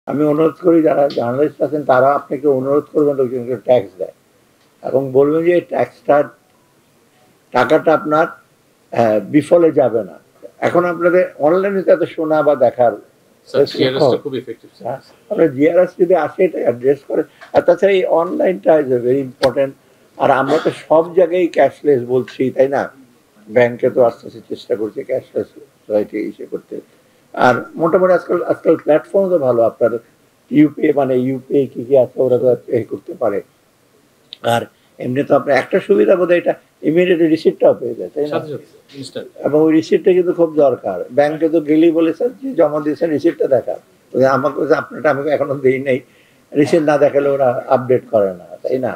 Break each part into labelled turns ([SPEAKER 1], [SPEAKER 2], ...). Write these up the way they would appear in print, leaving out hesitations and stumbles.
[SPEAKER 1] আমি অনুরোধ করি যারা জার্নালিস্ট আছেন তারা আপনাকে অনুরোধ করবেন লোকজনকে ট্যাক্স দেয় এবং বলবেন যে ট্যাক্সটার টাকাটা আপনার বিফলে যাবে না। এখন আপনাদের অনলাইনে তো এত শোনা বা দেখার আপনার জিআরএস যদি আসে এটা অ্যাড্রেস করে। আর তাছাড়া এই অনলাইনটা ইজ এ ভেরি ইম্পর্টেন্ট। আর আমরা তো সব জায়গায় ক্যাশলেস বলছি, তাই না? ব্যাংকে তো আস্তে আস্তে চেষ্টা করছে ক্যাশলেস সোসাইটি ইসে করতে। আর মোটামুটি আজকাল প্ল্যাটফর্ম তো ভালো, আপনার ইউপিআই মানে ইউপিআই কি কি আছে ওরা তো পে করতে পারে। আর এমনি তো আপনার একটা সুবিধা বোধ হয় এটা ইমিডিয়েটলি রিসিপ্টটাও পেয়ে যায়, তাই না? এবং ওই রিসিপ্টটা কিন্তু খুব দরকার। ব্যাংকে তো গেলেই বলেছেন যে জমা দিয়েছেন রিসিপ্টটা দেখা, আমাকে আপনারটা আমাকে এখনো দিই নেই, রিসিপ্ট না দেখালে ওরা আপডেট করে না, তাই না?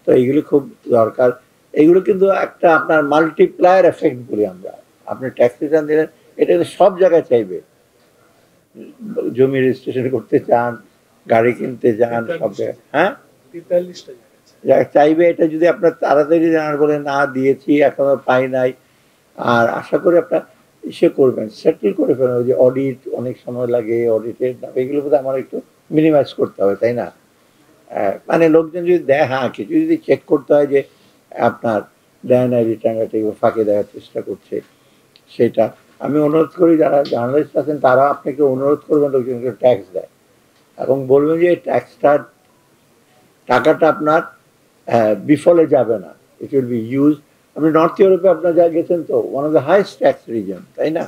[SPEAKER 1] তো এইগুলো খুব দরকার। এইগুলো কিন্তু একটা আপনার মাল্টিপ্লায়ার এফেক্ট বলি আমরা। আপনি ট্যাক্স রিটার্ন দিলেন, এটা কিন্তু সব জায়গায় চাইবে। জমি রেজিস্ট্রেশন করতে চান, গাড়ি কিনতে যান, সব জায়গায়। হ্যাঁ, চাইবে। এটা যদি আপনার তাড়াতাড়ি জানার বলে না দিয়েছি এখনো পাই নাই, আর আশা করি আপনার ইসে করবেন, সেটেল করে ফেলেন। ওই যে অডিট অনেক সময় লাগে, অডিটের এগুলো বোধহয় আমার একটু মিনিমাইজ করতে হবে, তাই না? মানে লোকজন যদি দেয়, হ্যাঁ কিছু যদি চেক করতে হয় যে আপনার দেয় না রিটার্ন ফাঁকে দেওয়ার চেষ্টা করছে, সেটা আমি অনুরোধ করি যারা জার্নালিস্ট আছেন তারা আপনাকে অনুরোধ করবেন লোকজনকে ট্যাক্স দেয় এবং বলবেন যে ট্যাক্সটার টাকাটা আপনার বিফলে যাবে না, ইট উইল বি ইউজ। আপনি নর্থ ইউরোপে আপনার যা গেছেন তো one of the highest tax reason, তাই না?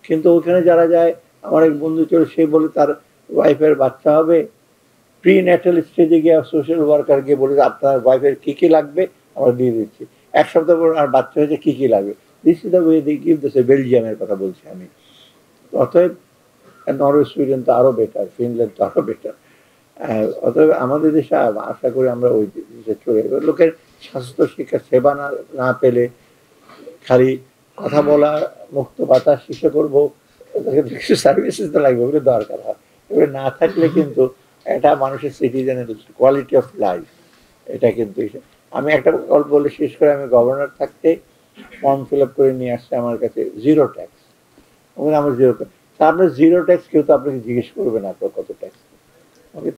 [SPEAKER 1] কিন্তু ওখানে যারা যায়, আমার এক বন্ধু ছিল, সে বলে তার ওয়াইফের বাচ্চা হবে, প্রি ন্যাটাল স্টেজে গিয়ে সোশ্যাল ওয়ার্কার গিয়ে বলে আপনার ওয়াইফের কী কী লাগবে আমরা দিয়ে দিচ্ছি, এক সপ্তাহ পর আর বাচ্চা হয়েছে কী কী লাগবে। This is the way they give this. বেলজিয়ামের কথা বলছি আমি। অতএব নরওয়ে সুইডেন তো আরও বেটার, ফিনল্যান্ড তো আরও বেটার। অতএব আমাদের দেশে আশা করি আমরা ওই দেশে চলে যাবো। লোকের স্বাস্থ্য শিক্ষা সেবা না পেলে খালি কথা বলা, মুক্ত বাতাস শিক্ষা করবো, কিছু সার্ভিসেস তো লাগবে, ওগুলো দরকার হয়। এগুলো না থাকলে কিন্তু এটা মানুষের সিটিজেনের কোয়ালিটি অফ লাইফ, এটা কিন্তু আমি একটা গল্প বলে শেষ করে, আমি গভর্নর থাকতে ফর্ম ফিল আপ করে নিয়ে আসছে আমার কাছে জিরো ট্যাক্স। আমার জিরো ট্যাক্স। আপনার জিরো ট্যাক্স কেউ তো আপনাকে জিজ্ঞেস করবে না আপনার কত ট্যাক্স।